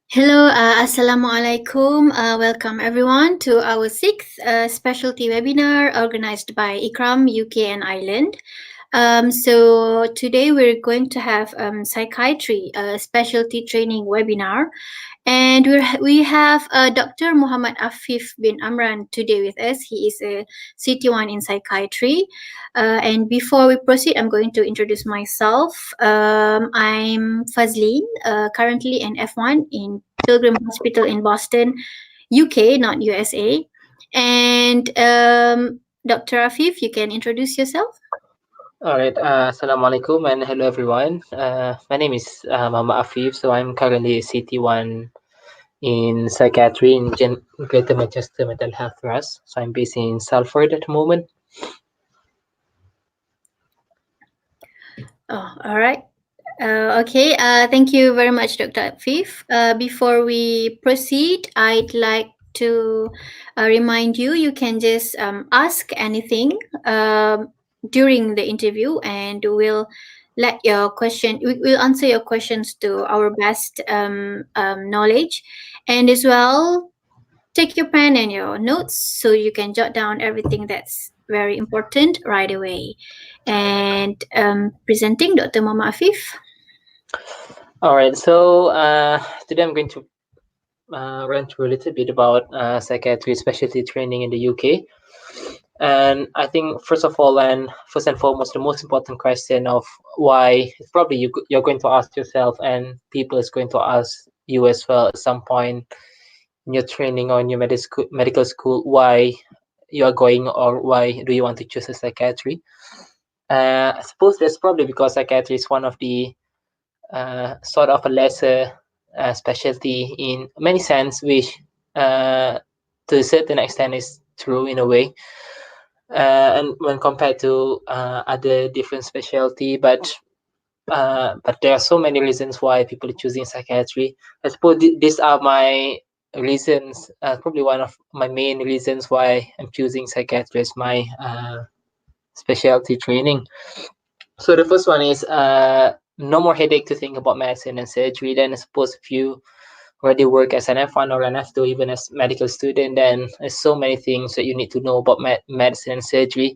Hello, Assalamualaikum. Welcome everyone to our sixth specialty webinar organized by IKRAM UK and Ireland. So today we're going to have psychiatry specialty training webinar, and we have Dr. Muhammad Afif bin Amran today with us. He is a CT1 in psychiatry. And before we proceed, I'm going to introduce myself. I'm Fazlin, currently an F1 in Pilgrim Hospital in Boston, UK, not USA. And Dr. Afif, you can introduce yourself. All right. Assalamualaikum and hello everyone. My name is Mama Afif. So I'm currently a CT1 in psychiatry in Greater Manchester Mental Health Trust. So I'm based in Salford at the moment. Oh, all right. Okay. Thank you very much, Dr. Afif. Before we proceed, I'd like to remind you you can just ask anything during the interview, and we'll answer your questions to our best knowledge, and as well take your pen and your notes so you can jot down everything that's very important right away. And presenting Dr. Mama Afif. All right. So today I'm going to run through a little bit about psychiatry specialty training in the UK. And I think first and foremost, the most important question of why probably you're going to ask yourself, and people is going to ask you as well at some point in your training or in your medical school, why you are going or why do you want to choose a psychiatry. I suppose that's probably because psychiatry is one of the sort of a lesser specialty in many sense, which to a certain extent is true in a way, and when compared to other different specialty, but there are so many reasons why people are choosing psychiatry. I suppose these are my reasons, probably one of my main reasons why I'm choosing psychiatry as my specialty training. So the first one is no more headache to think about medicine and surgery. Then I suppose if you already work as an F1 or an F2, even as medical student, then there's so many things that you need to know about medicine and surgery.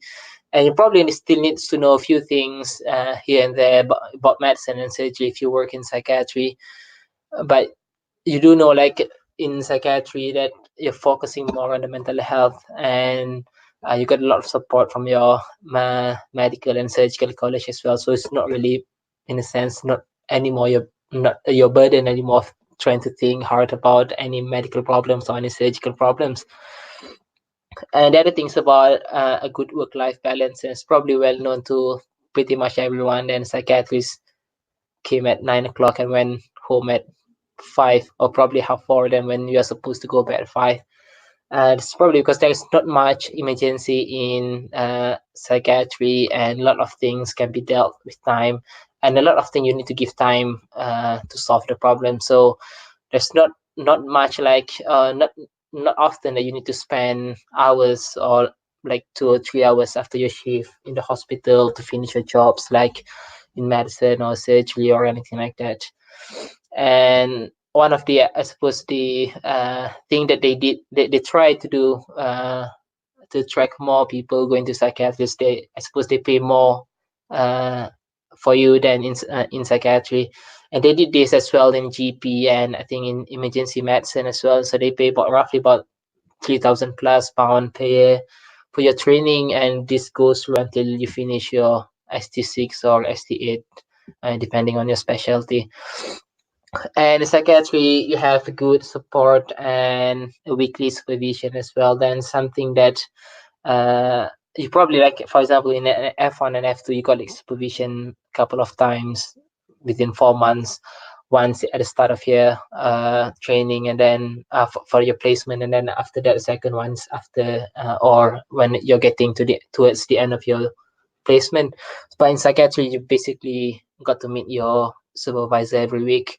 And you probably still need to know a few things here and there about medicine and surgery if you work in psychiatry. But you do know, like in psychiatry, that you're focusing more on the mental health, and you get a lot of support from your medical and surgical college as well. So it's not really, in a sense, not anymore your burden anymore of trying to think hard about any medical problems or any surgical problems. And the other things about a good work-life balance is probably well known to pretty much everyone. And psychiatrists came at 9 o'clock and went home at 5, or probably half 4. Then when you are supposed to go bed at 5, it's probably because there's not much emergency in psychiatry, and a lot of things can be dealt with time, and a lot of things you need to give time to solve the problem. So there's not much like not often that you need to spend hours or like 2 or 3 hours after your shift in the hospital to finish your jobs, like in medicine or surgery or anything like that. And one of the, I suppose, the thing that they tried to do to attract more people going to psychiatrists, I suppose they pay more uh, for you than in psychiatry. And they did this as well in GP, and I think in emergency medicine as well. So they pay roughly about 3,000 plus pound per year for your training, and this goes through until you finish your ST6 or ST8, depending on your specialty. And in psychiatry, you have good support and a weekly supervision as well. Then something that you probably, like, for example, in an F1 and F2, you got like supervision a couple of times within 4 months. Once at the start of your training, and then for your placement, and then after that, the second one's after or when you're getting towards the end of your placement. But in psychiatry, you basically got to meet your supervisor every week.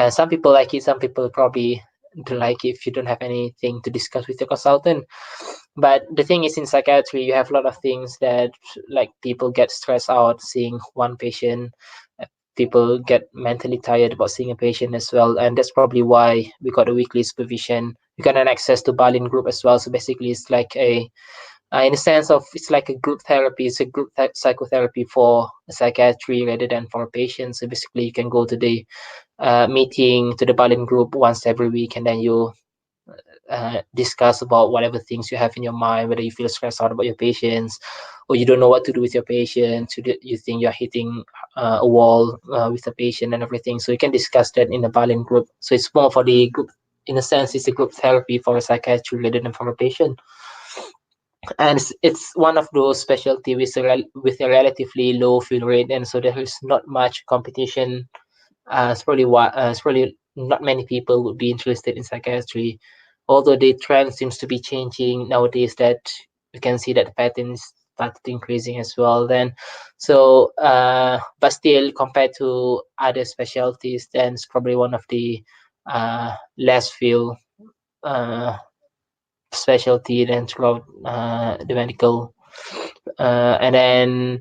Some people like it, some people probably don't like it if you don't have anything to discuss with your consultant. But the thing is, in psychiatry, you have a lot of things that, like, people get stressed out seeing one patient people get mentally tired about seeing a patient as well, and that's probably why we got a weekly supervision. We got an access to Balin group as well, so basically it's like a in a sense of it's like a group therapy. It's a group psychotherapy for psychiatry rather than for a patient. So basically you can go to the meeting to the Balin group once every week, and then you discuss about whatever things you have in your mind, whether you feel stressed out about your patients, or you don't know what to do with your patients, you think you're hitting a wall with the patient and everything. So you can discuss that in the Balin group. So it's more for the group, in a sense, it's a group therapy for a psychiatry rather than for a patient. And it's one of those specialty with with a relatively low fill rate, and so there is not much competition. It's probably not many people would be interested in psychiatry, although the trend seems to be changing nowadays. That we can see that the patterns started increasing as well. Then, so but still, compared to other specialties, then it's probably one of the less fill uh, specialty than throughout the medical. And then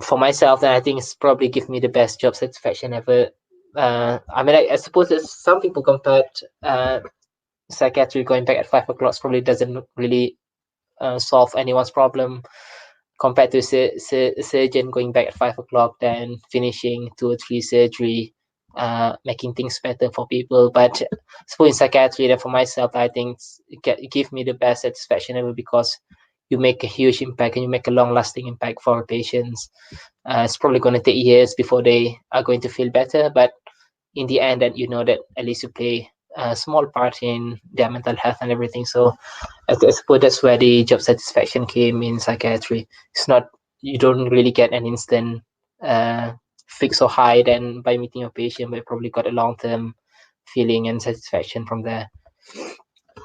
for myself, then I think it's probably give me the best job satisfaction ever. I mean, I suppose that some people compared psychiatry going back at 5 o'clock probably doesn't really solve anyone's problem compared to surgeon going back at 5 o'clock, then finishing 2 or 3 surgery, making things better for people. But I suppose in psychiatry, that for myself, I think it give me the best satisfaction ever because you make a huge impact and you make a long lasting impact for patients. It's probably going to take years before they are going to feel better, but in the end, that you know that at least you play a small part in their mental health and everything. So I suppose that's where the job satisfaction came in psychiatry. It's not, you don't really get an instant fix or high then by meeting your patient, but you probably got a long term feeling and satisfaction from there.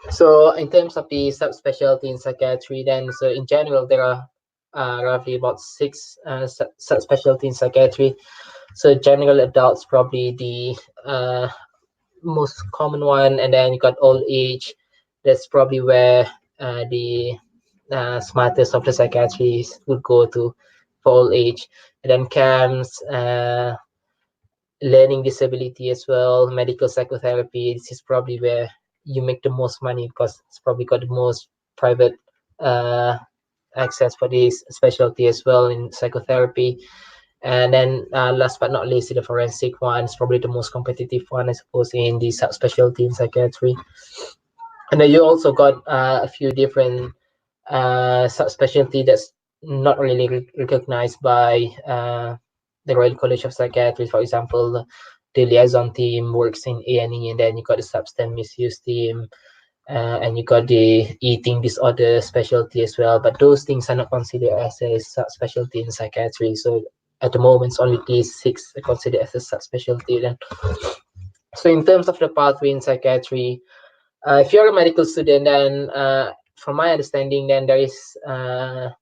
So in terms of the subspecialty in psychiatry, then so in general there are roughly about 6 subspecialty in psychiatry. So general adults probably the most common one, and then you got old age. That's probably where the smartest of the psychiatrists would go to for old age. And then CAMS, learning disability as well, medical psychotherapy. This is probably where you make the most money because it's probably got the most private uh, access for this specialty as well in psychotherapy. And then last but not least, the forensic one is probably the most competitive one, I suppose, in the subspecialty in psychiatry. And then you also got a few different subspecialty that's not really recognized by the Royal College of Psychiatry. For example, the liaison team works in A&E, and then you got the substance misuse team, and you got the eating disorder specialty as well. But those things are not considered as a subspecialty in psychiatry. So at the moment, it's only these 6 are considered as a subspecialty. Then, so in terms of the pathway in psychiatry, if you're a medical student, then from my understanding, then there is a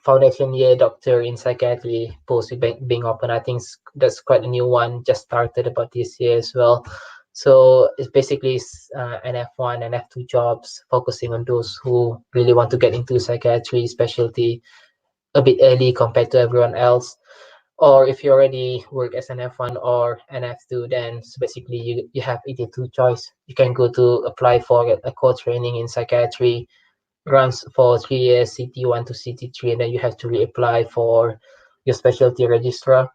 foundation year doctor in psychiatry post being open. I think that's quite a new one, just started about this year as well. So it's basically an F1 and F2 jobs, focusing on those who really want to get into psychiatry specialty a bit early compared to everyone else. Or if you already work as an F1 or an F2, then basically you have either 2 choice. You can go to apply for a core training in psychiatry, runs for 3 years, CT1 to CT3, and then you have to reapply for your specialty registrar.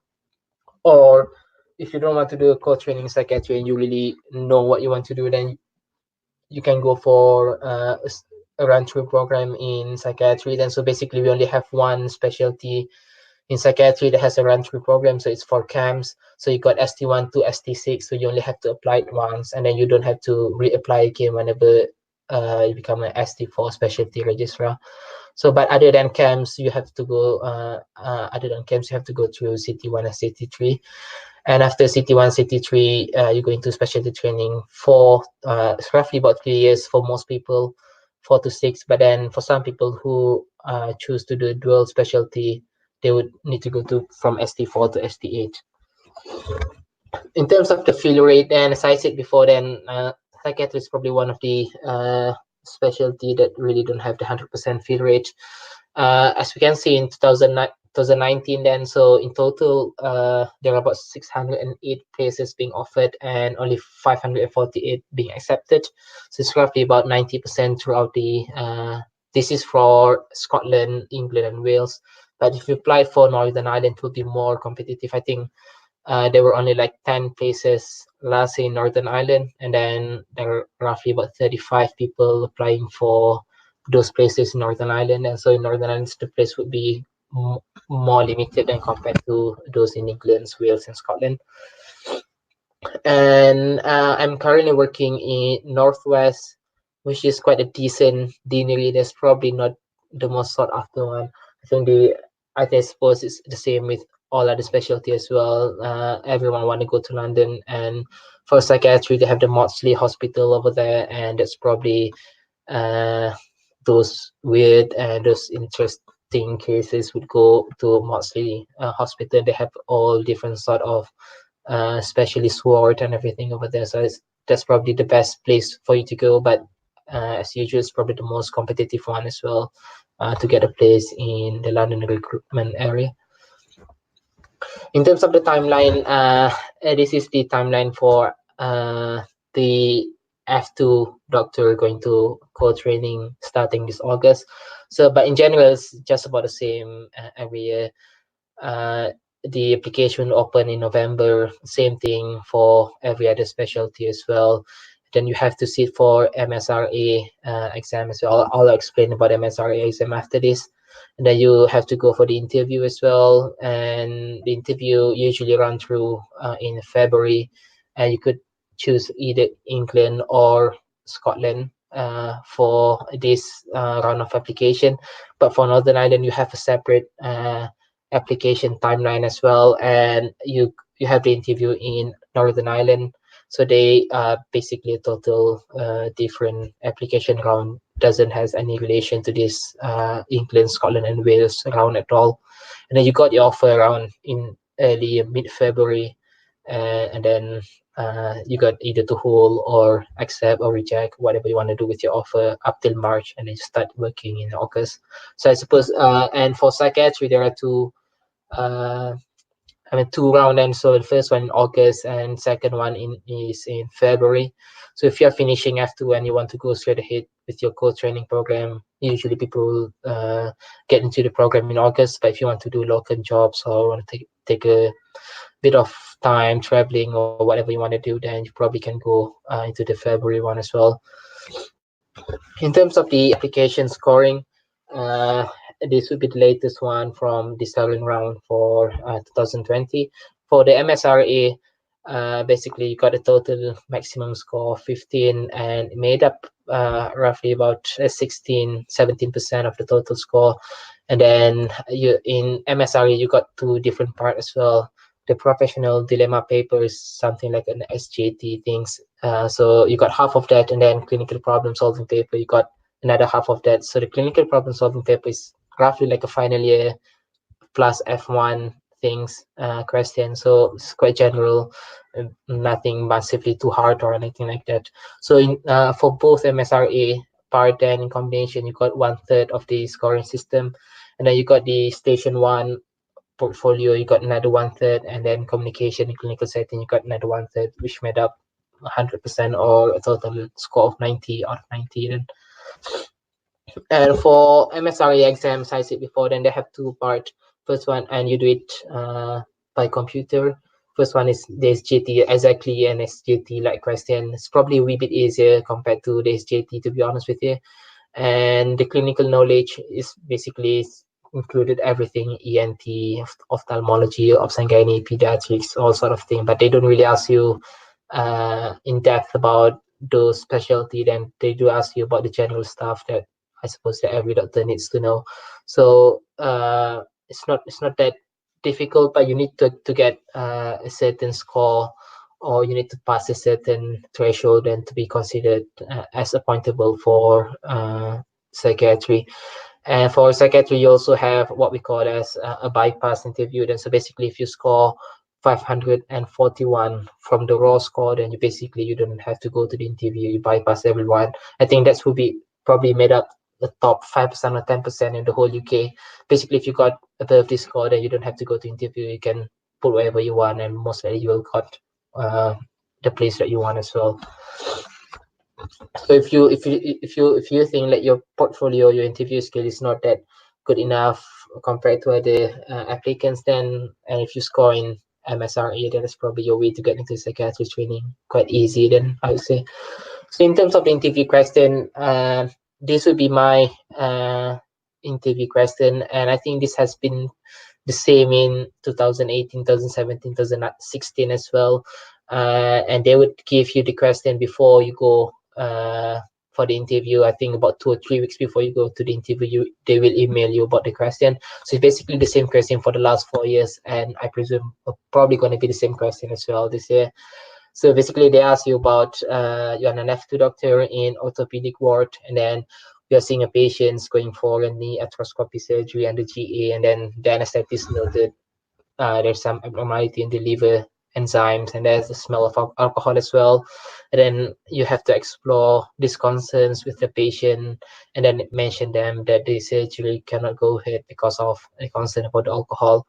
Or if you don't want to do a core training in psychiatry and you really know what you want to do, then you can go for a run through program in psychiatry. Then so basically we only have one specialty in psychiatry that has a run through program, so it's for CAMS. So you got ST1 to ST6, so you only have to apply it once, and then you don't have to reapply again whenever you become an ST4 specialty registrar. So, but other than CAMS, you have to go. Other than CAMS, you have to go through CT1 and CT3. And after CT1, CT3, you go into specialty training for it's roughly about 3 years for most people, 4 to 6. But then for some people who choose to do dual specialty, they would need to go to from ST4 to ST8. In terms of the fill rate, and as I said before, then psychiatry is probably one of the specialty that really don't have the 100% fill rate. As we can see in 2019 then. So in total, there are about 608 places being offered and only 548 being accepted. So it's roughly about 90% throughout the. This is for Scotland, England, and Wales. But if you apply for Northern Ireland, it will be more competitive. I think there were only like 10 places last year in Northern Ireland, and then there are roughly about 35 people applying for those places in Northern Ireland. And so in Northern Ireland, the place would be more limited than compared to those in England, Wales, and Scotland. And I'm currently working in Northwest, which is quite a decent deanery. That's probably not the most sought after one. I think I suppose it's the same with all other specialty as well. Everyone want to go to London, and for psychiatry, they have the Maudsley Hospital over there, and that's probably uh, those weird and those interesting cases would go to Maudsley Hospital. They have all different sort of specialist ward and everything over there. So that's probably the best place for you to go. But as usual, it's probably the most competitive one as well to get a place in the London recruitment area. In terms of the timeline, this is the timeline for the F2 doctor going to core training starting this August. So, but in general, it's just about the same every year. Uh, the application open in November. Same thing for every other specialty as well. Then you have to sit for MSRA exam as well. I'll explain about MSRA exam after this. And then you have to go for the interview as well. And the interview usually run through in February. And you could choose either England or Scotland for this round of application. But for Northern Ireland, you have a separate application timeline as well, and you have the interview in Northern Ireland. So they basically a total different application round. Doesn't has any relation to this England, Scotland, and Wales round at all. And then you got your offer around in early mid-February, and then you got either to hold or accept or reject whatever you want to do with your offer up till March, and then you start working in August. So I suppose, and for psychiatry, there are uh, two round ends. So the first one in August and second one is in February. So if you're finishing F2 and you want to go straight ahead with your core training program, usually people get into the program in August. But if you want to do local jobs or want to take a bit of time traveling or whatever you want to do, then you probably can go into the February one as well. In terms of the application scoring, uh, this would be the latest one from the current round for 2020. For the MSRA, basically you got a total maximum score of 15 and made up roughly about 16, 17% of the total score. And then you in MSRA, you got two different parts as well. The professional dilemma paper is something like an SJT things. So you got half of that, and then clinical problem solving paper, you got another half of that. So the clinical problem solving paper is roughly like a final year plus F1 things question. So it's quite general, nothing massively too hard or anything like that. So in for both MSRA part and in combination, you got 1/3 of the scoring system, and then you got the station one portfolio, you got another 1/3, and then communication in clinical setting, you got another 1/3, which made up 100% or a total score of 90 out of 90 then. And for MSRE exams, I said before, then they have two parts. First one, and you do it by computer. First one is the SJT, exactly an SJT like question. It's probably a wee bit easier compared to the SJT, to be honest with you. And the clinical knowledge is basically included everything: ENT, ophthalmology, obs-and-gynae, pediatrics, all sort of thing. But they don't really ask you in depth about those specialty. Then they do ask you about the general stuff that I suppose that every doctor needs to know. So it's not that difficult, but you need to get a certain score, or you need to pass a certain threshold and to be considered as appointable for psychiatry. And for psychiatry, you also have what we call as a bypass interview. Then, so basically, if you score 541 from the raw score, then you don't have to go to the interview. You bypass everyone. I think that's will be probably made up the top 5% or 10% in the whole UK. Basically, if you got above this score, then you don't have to go to interview. You can put whatever you want, and most likely you will got uh, the place that you want as well. So if you think that your portfolio, your interview skill is not that good enough compared to other applicants, then and if you score in MSRE, then that's probably your way to get into psychiatry training quite easy. Then I would say. So in terms of the interview question, this would be my interview question, and I think this has been the same in 2018, 2017, 2016 as well. And they would give you the question before you go for the interview. I think about 2 or 3 weeks before you go to the interview, they will email you about the question. So it's basically the same question for the last 4 years, and I presume probably going to be the same question as well this year. So basically, they ask you about you're an F2 doctor in orthopedic ward, and then you're seeing a patient going for a knee arthroscopy surgery and the GA, and then the anesthetist noted there's some abnormality in the liver enzymes, and there's the smell of alcohol as well. And then you have to explore these concerns with the patient, and then mention them that the surgery cannot go ahead because of a concern about the alcohol.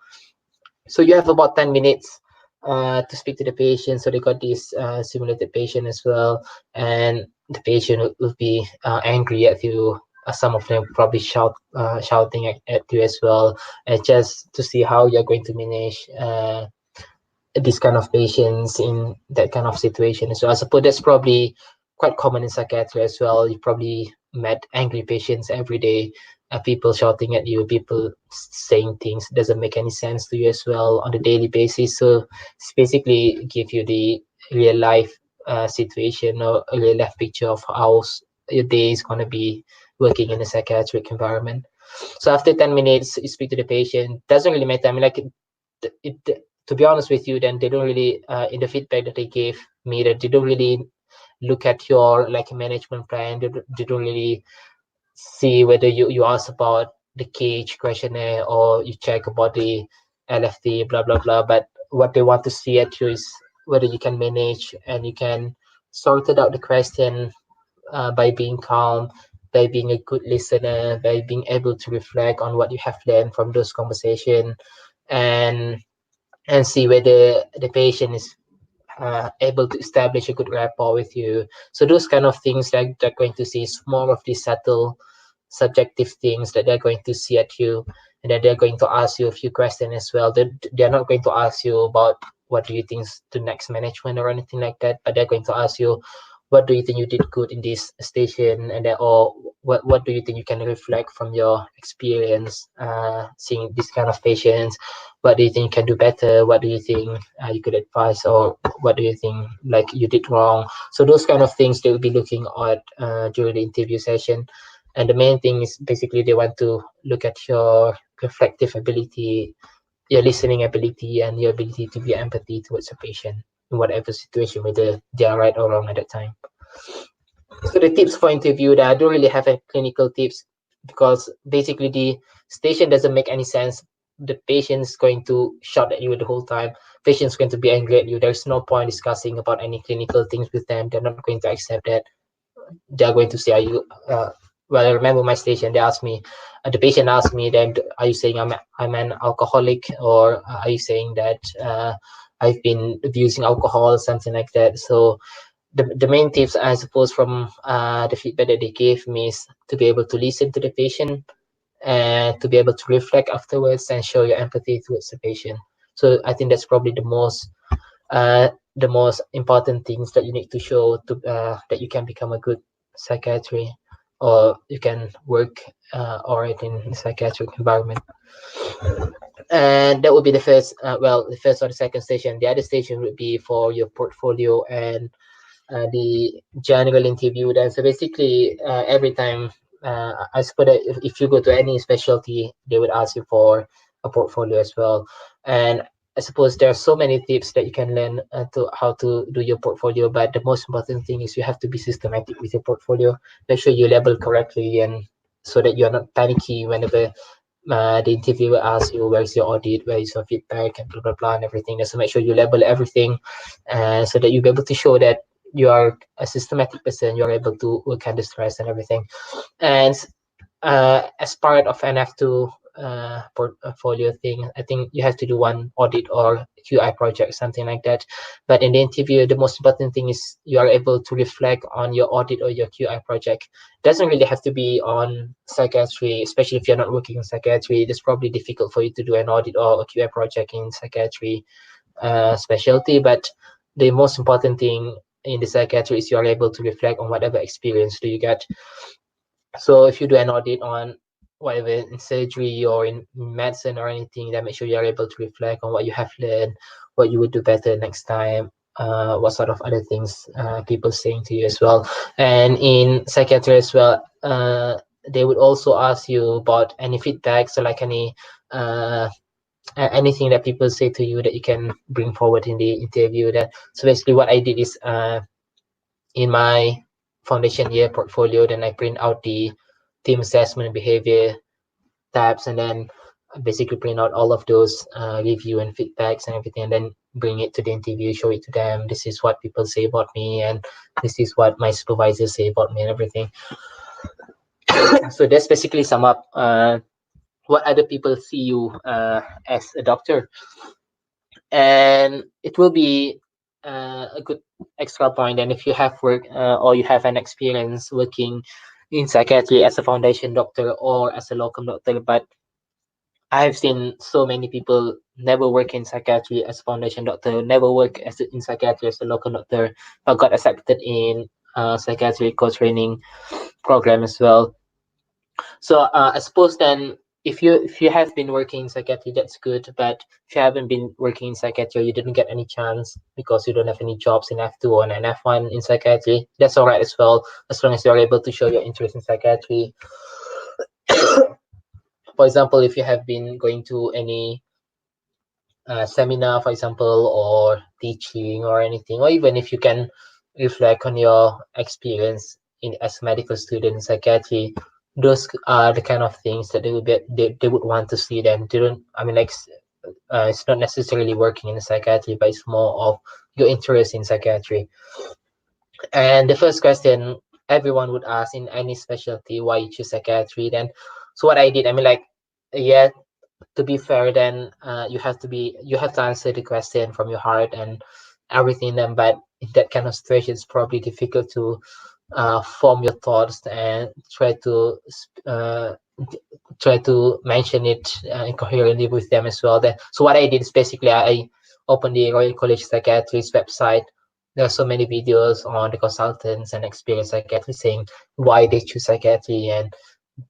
So you have about 10 minutes to speak to the patient. So they got this simulated patient as well, and the patient will be angry at you. Some of them probably shouting at you as well, just to see how you're going to manage this kind of patients in that kind of situation. So I suppose that's probably quite common in psychiatry as well. You probably met angry patients every day, people shouting at you, people saying things doesn't make any sense to you as well on a daily basis. So it's basically give you the real life situation or a real life picture of how your day is going to be working in a psychiatric environment. So after 10 minutes, you speak to the patient. Doesn't really matter. I mean, like to be honest with you, then they don't really in the feedback that they gave me, that they don't really look at your like management plan. They don't really see whether you ask about the cage questionnaire or you check about the LFT, blah blah blah. But what they want to see at you is whether you can manage and you can sort it out the question by being calm, by being a good listener, by being able to reflect on what you have learned from those conversations, and see whether the patient is able to establish a good rapport with you. So those kind of things that they're going to see is more of these subtle, subjective things that they're going to see at you, and then they're going to ask you a few questions as well. They're not going to ask you about what do you think is the next management or anything like that, but they're going to ask you what do you think you did good in this station, and then, or what do you think you can reflect from your experience seeing this kind of patients. What do you think you can do better? What do you think you could advise, or what do you think like you did wrong? So those kind of things they will be looking at during the interview session. And the main thing is basically they want to look at your reflective ability, your listening ability, and your ability to be empathy towards a patient in whatever situation, whether they are right or wrong at that time. So the tips for interview, that I don't really have any clinical tips, because basically the station doesn't make any sense. The patient's going to shout at you the whole time. Patient's going to be angry at you. There's no point discussing about any clinical things with them. They're not going to accept that. They're going to say, "Are you?" Well, I remember my station. They asked me, the patient asked me, "Then are you saying I'm an alcoholic, or are you saying that I've been abusing alcohol, something like that?" So the main tips, I suppose, from the feedback that they gave me is to be able to listen to the patient and to be able to reflect afterwards and show your empathy towards the patient. So I think that's probably uh, the most important things that you need to show to that you can become a good psychiatry, or you can work alright in a psychiatric environment. And that would be the first, the first or the second station. The other station would be for your portfolio and the general interview. Then so basically every time I suppose that if you go to any specialty, they would ask you for a portfolio as well. And I suppose there are so many tips that you can learn to how to do your portfolio, but the most important thing is you have to be systematic with your portfolio. Make sure you label correctly, and so that you're not panicky whenever the interviewer asks you where's your audit, where is your feedback, and blah blah blah and everything. So make sure you label everything, so that you'll be able to show that you are a systematic person. You're able to work under stress and everything. And as part of an F2 portfolio thing, I think you have to do one audit or QI project, something like that. But in the interview, the most important thing is you are able to reflect on your audit or your QI project. Doesn't really have to be on psychiatry, especially if you're not working in psychiatry. It's probably difficult for you to do an audit or a QI project in psychiatry specialty. But the most important thing in the psychiatry is you are able to reflect on whatever experience do you get. So if you do an audit on whatever in surgery or in medicine or anything, then make sure you are able to reflect on what you have learned, what you would do better next time, what sort of other things people saying to you as well. And in psychiatry as well, they would also ask you about any feedback, so like any anything that people say to you that you can bring forward in the interview. That so basically what I did is in my foundation year portfolio, then I print out the team assessment and behavior tabs, and then basically print out all of those review and feedbacks and everything, and then bring it to the interview, show it to them. This is what people say about me, and this is what my supervisors say about me, and everything. So that's basically sum up what other people see you as a doctor, and it will be a good extra point. And if you have work or you have an experience working in psychiatry as a foundation doctor or as a locum doctor, but I've seen so many people never work in psychiatry as a foundation doctor, never work in psychiatry as a local doctor, but got accepted in psychiatry co-training program as well. So I suppose then if you have been working in psychiatry, that's good. But if you haven't been working in psychiatry, or you didn't get any chance because you don't have any jobs in F2 or an F1 in psychiatry, that's all right as well, as long as you're able to show your interest in psychiatry. For example, if you have been going to any seminar, for example, or teaching or anything, or even if you can reflect on your experience in as a medical student in psychiatry, those are the kind of things that they would want to see. Them they don't, I mean, like it's not necessarily working in psychiatry, but it's more of your interest in psychiatry. And the first question everyone would ask in any specialty, why you choose psychiatry? Then so what I did, I mean, like, yeah, to be fair, then you have to answer the question from your heart and everything. Then, but in that kind of situation, it's probably difficult to form your thoughts and uh, try to mention it incoherently with them as well. Then, so what I did is basically I opened the Royal College Psychiatrist website. There are so many videos on the consultants and experienced psychiatrists saying why they choose psychiatry, and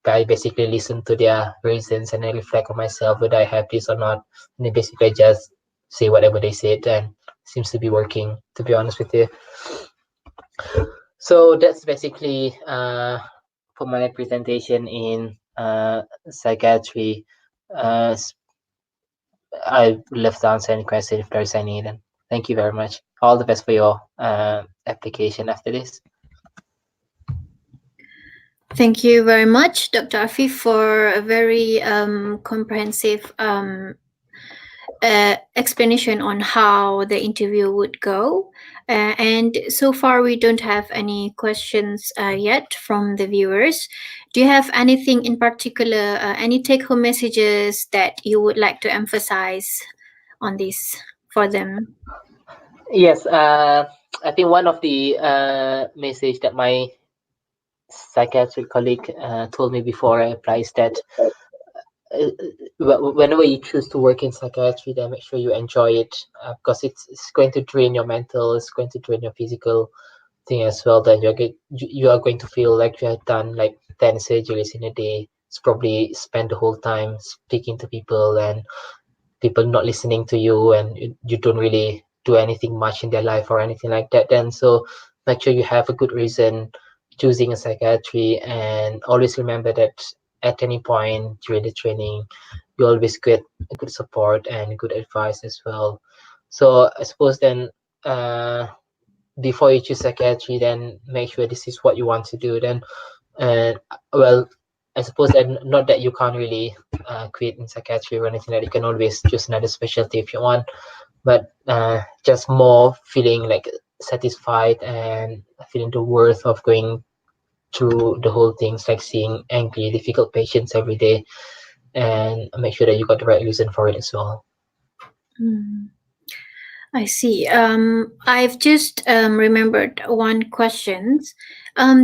I basically listen to their reasons and I reflect on myself whether I have this or not. And then basically just say whatever they said, and seems to be working, to be honest with you. So that's basically for my presentation in psychiatry. Uh, I would love to answer any question if there's any. Then thank you very much. All the best for your application after this. Thank you very much, Dr. Afif, for a very comprehensive explanation on how the interview would go. And so far, we don't have any questions yet from the viewers. Do you have anything in particular, any take home messages that you would like to emphasize on this for them? Yes, I think one of the message that my psychiatric colleague told me before I applied is that whenever you choose to work in psychiatry, then make sure you enjoy it, because it's going to drain your mental, it's going to drain your physical thing as well. Then you are going to feel like you have done like 10 surgeries in a day. It's probably spend the whole time speaking to people and people not listening to you, and you don't really do anything much in their life or anything like that. Then so make sure you have a good reason choosing a psychiatry, and always remember that at any point during the training you always get good support and good advice as well. So I suppose then before you choose psychiatry, then make sure this is what you want to do. Then and well, I suppose that not that you can't really quit in psychiatry or anything, that you can always choose another specialty if you want, but just more feeling like satisfied and feeling the worth of going through the whole things, like seeing angry, difficult patients every day, and make sure that you got the right reason for it as well. Mm. I see. I've just remembered one question.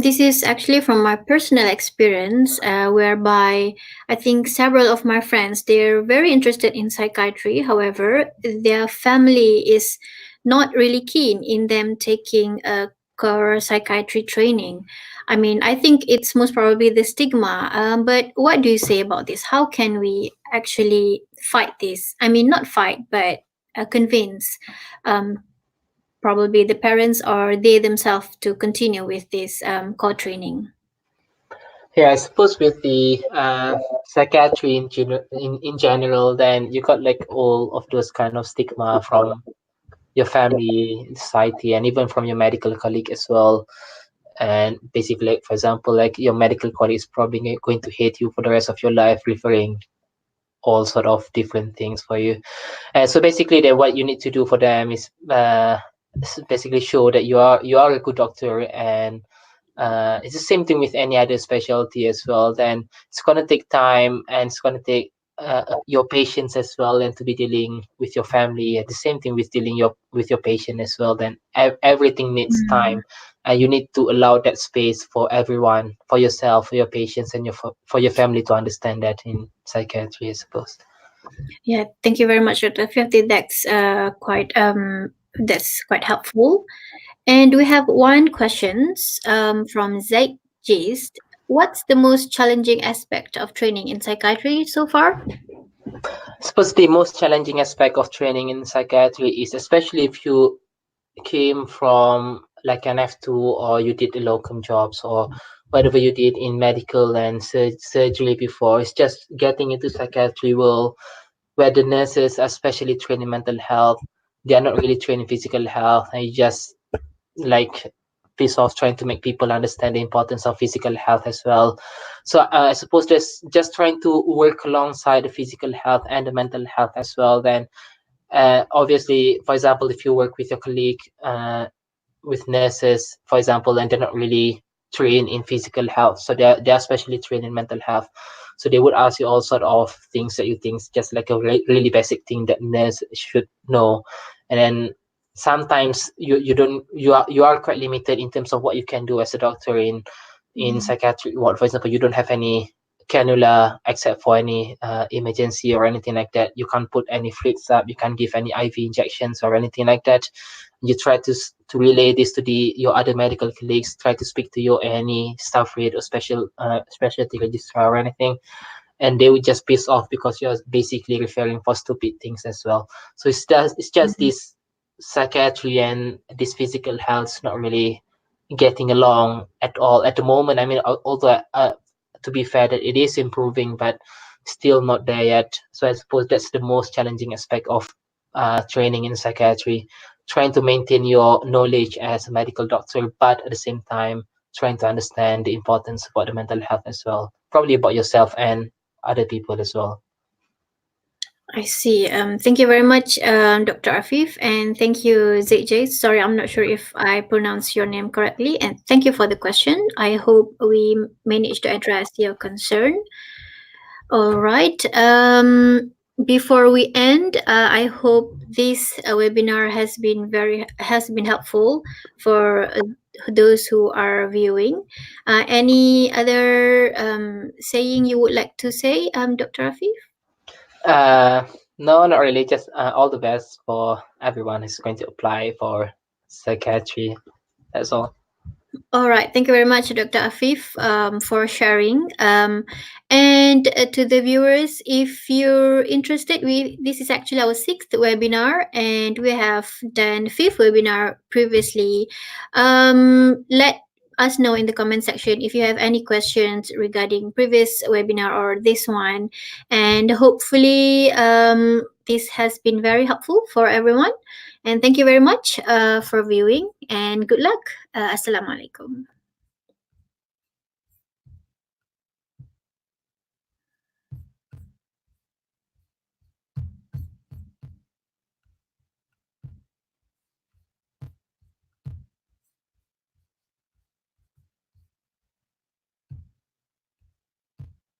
This is actually from my personal experience, whereby I think several of my friends they're very interested in psychiatry. However, their family is not really keen in them taking a core psychiatry training. I mean, I think it's most probably the stigma. But what do you say about this? How can we actually fight this? I mean, not fight, but convince um, probably the parents or they themselves to continue with this core training. Yeah, I suppose with the psychiatry in general, then you got like all of those kind of stigma from your family, society, and even from your medical colleague as well. And basically, like, for example, like your medical colleague is probably going to hate you for the rest of your life, referring all sort of different things for you. And so basically, then what you need to do for them is basically show that you are a good doctor, and it's the same thing with any other specialty as well. Then it's gonna take time, and it's gonna take your patience as well, and to be dealing with your family. And the same thing with dealing with your patient as well. Then everything needs Mm. time, and you need to allow that space for everyone, for yourself, for your patients, and for your family to understand that in psychiatry, I suppose. Yeah, thank you very much, Dr. Fifty. That's quite helpful. And we have one questions from Zaid Gist. What's the most challenging aspect of training in psychiatry so far? I suppose the most challenging aspect of training in psychiatry is, especially if you came from like an F2, or you did the locum jobs, or whatever you did in medical and surgery before, it's just getting into psychiatry world, where the nurses are specially trained in mental health. They are not really trained in physical health, and you just like piece off trying to make people understand the importance of physical health as well. So I suppose there's just trying to work alongside the physical health and the mental health as well. Then obviously, for example, if you work with your colleague, with nurses, for example, and they're not really trained in physical health, so they're especially trained in mental health. So they would ask you all sort of things that you think is just like a really basic thing that nurse should know. And then sometimes you don't you are quite limited in terms of what you can do as a doctor in Mm. psychiatric ward. For example, you don't have any cannula except for any emergency or anything like that. You can't put any fluids up, you can't give any IV injections or anything like that. You try to relay this to the your other medical colleagues, try to speak to your any staff rate or specialty registrar or anything, and they would just piss off because you're basically referring for stupid things as well. So it's just Mhm. this psychiatry and this physical health not really getting along at all at the moment. I mean, although to be fair, that it is improving, but still not there yet. So I suppose that's the most challenging aspect of training in psychiatry, trying to maintain your knowledge as a medical doctor, but at the same time trying to understand the importance about the mental health as well, probably about yourself and other people as well. I see. Thank you very much, Dr. Afif, and thank you, ZJ. Sorry, I'm not sure if I pronounced your name correctly, and thank you for the question. I hope we managed to address your concern. All right. Before we end, I hope this webinar has been helpful for those who are viewing. Any other saying you would like to say, Dr. Afif? Uh, no, not really. Just all the best for everyone who's going to apply for psychiatry. That's all. All right. Thank you very much, Dr. Afif, for sharing. And to the viewers, if you're interested, this is actually our sixth webinar, and we have done fifth webinar previously. Let us know in the comment section if you have any questions regarding previous webinar or this one, and hopefully, this has been very helpful for everyone. And thank you very much for viewing, and good luck. Assalamualaikum.